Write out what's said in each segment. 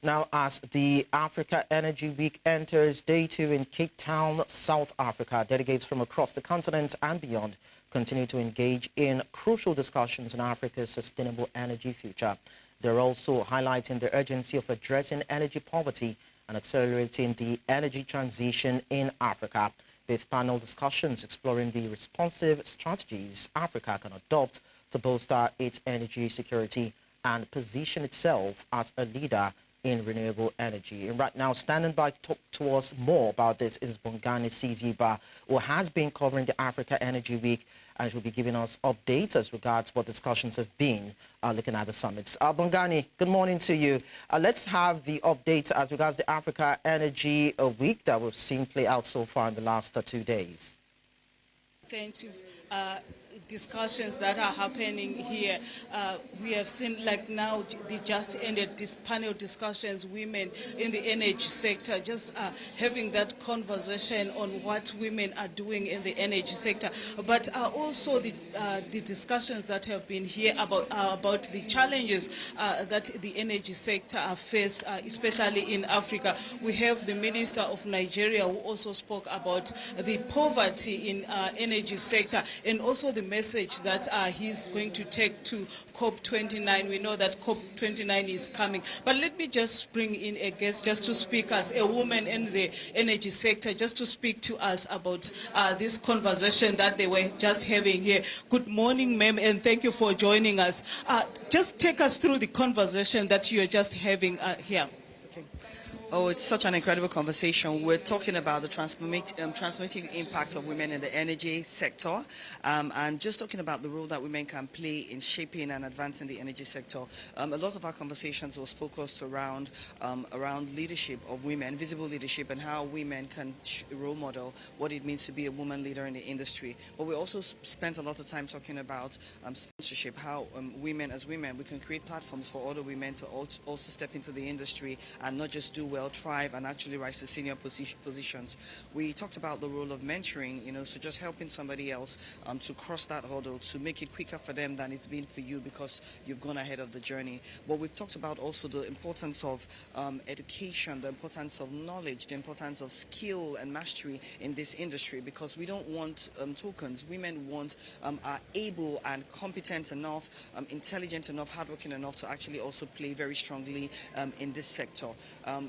Now, as the Africa Energy Week enters day 2 in Cape Town, South Africa, delegates from across the continent and beyond continue to engage in crucial discussions on Africa's sustainable energy future. They're also highlighting the urgency of addressing energy poverty and accelerating the energy transition in Africa, with panel discussions exploring the responsive strategies Africa can adopt to bolster its energy security and position itself as a leader in renewable energy. And right now, standing by to talk to us more about this is Bongani Siziba, who has been covering the Africa Energy Week, and she'll be giving us updates as regards what discussions have been looking at the summits. Bongani, good morning to you. Let's have the update as regards the Africa Energy Week that we've seen play out so far in the last 2 days. Intensive discussions that are happening here. We have seen, like now, they just ended this panel discussions, women in the energy sector, just having that conversation on what women are doing in the energy sector. But also the discussions that have been here about the challenges that the energy sector face, especially in Africa. We have the Minister of Nigeria who also spoke about the poverty in energy sector, and also the message that he's going to take to COP29. We know that COP29 is coming. But let me just bring in a guest just to speak as a woman in the energy sector, just to speak to us about this conversation that they were just having here. Good morning, ma'am, and thank you for joining us. Just take us through the conversation that you're just having here. Okay. Oh, it's such an incredible conversation. We're talking about the transformative impact of women in the energy sector, and just talking about the role that women can play in shaping and advancing the energy sector. A lot of our conversations was focused around leadership of women, visible leadership, and how women can role model what it means to be a woman leader in the industry. But we also spent a lot of time talking about sponsorship, how women, we can create platforms for other women to also step into the industry and not just do well, thrive, and actually rise to senior positions. We talked about the role of mentoring, so just helping somebody else to cross that hurdle, to make it quicker for them than it's been for you because you've gone ahead of the journey. But we've talked about also the importance of education, the importance of knowledge, the importance of skill and mastery in this industry, because we don't want tokens. Women are able and competent enough, intelligent enough, hardworking enough to actually also play very strongly in this sector.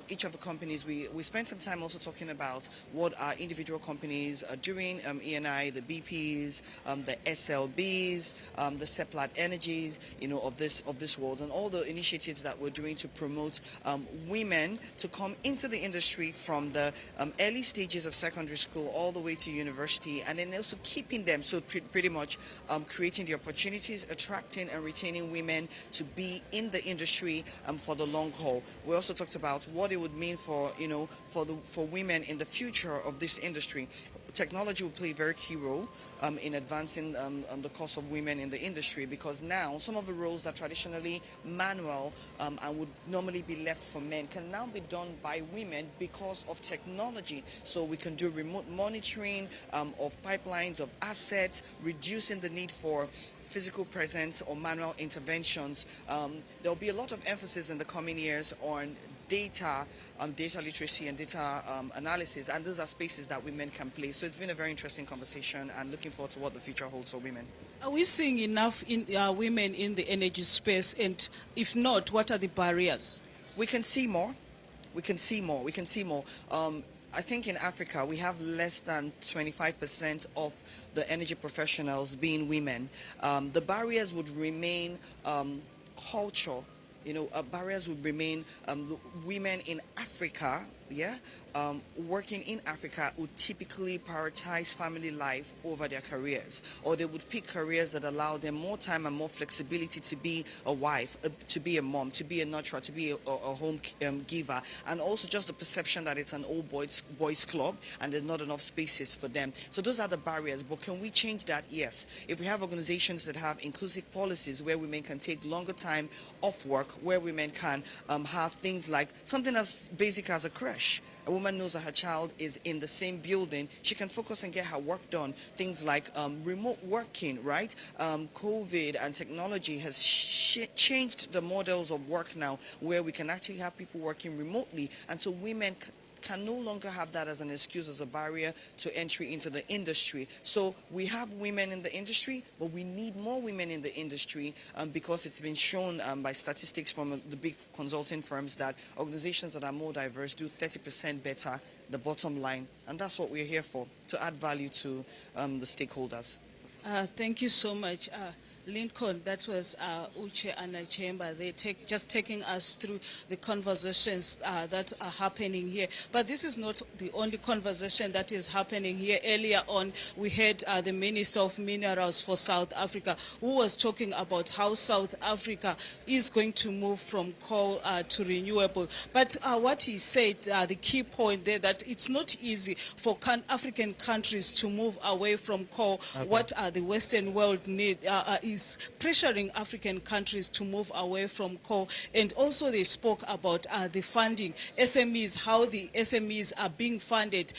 Each of the companies, we spent some time also talking about what our individual companies are doing, ENI, the BPs, the SLBs, the Seplat Energies, of this world, and all the initiatives that we're doing to promote women to come into the industry from the early stages of secondary school all the way to university, and then also keeping them, so pretty much creating the opportunities, attracting and retaining women to be in the industry for the long haul. We also talked about what it would mean for women in the future of this industry. Technology will play a very key role in advancing the cause of women in the industry, because now some of the roles that traditionally manual and would normally be left for men can now be done by women because of technology. So we can do remote monitoring of pipelines, of assets, reducing the need for physical presence or manual interventions. There will be a lot of emphasis in the coming years on data literacy and data analysis, and those are spaces that women can play. So it's been a very interesting conversation, and looking forward to what the future holds for women. Are we seeing enough women in the energy space, and if not, what are the barriers? We can see more. I think in Africa we have less than 25% of the energy professionals being women. The barriers would remain culture. Barriers would remain women in Africa, working in Africa would typically prioritize family life over their careers, or they would pick careers that allow them more time and more flexibility to be a wife, to be a mom, to be a nurturer, to be a home giver, and also just the perception that it's an old boys club and there's not enough spaces for them. So those are the barriers. But can we change that? Yes. If we have organizations that have inclusive policies where women can take longer time off work, where women can have things like something as basic as a creche, rush. A woman knows that her child is in the same building. She can focus and get her work done. Things like remote working, right? COVID and technology has changed the models of work now, where we can actually have people working remotely. And so women can no longer have that as an excuse, as a barrier to entry into the industry. So we have women in the industry, but we need more women in the industry because it's been shown by statistics from the big consulting firms that organizations that are more diverse do 30% better, the bottom line. And that's what we're here for, to add value to the stakeholders. Thank you so much. Lincoln, that was Uche and Chamber. They just taking us through the conversations that are happening here. But this is not the only conversation that is happening here. Earlier on, we had the Minister of Minerals for South Africa, who was talking about how South Africa is going to move from coal to renewable. But what he said, the key point there, that it's not easy for African countries to move away from coal. Okay. What the Western world need is pressuring African countries to move away from coal. And also they spoke about the funding, SMEs, how the SMEs are being funded,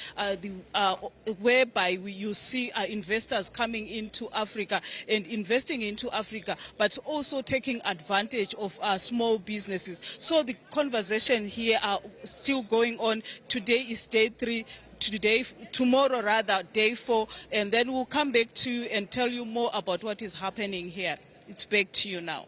whereby you see investors coming into Africa and investing into Africa, but also taking advantage of small businesses. So the conversation here are still going on. Today is day 3. Tomorrow rather, day 4, and then we'll come back to you and tell you more about what is happening here. It's back to you now.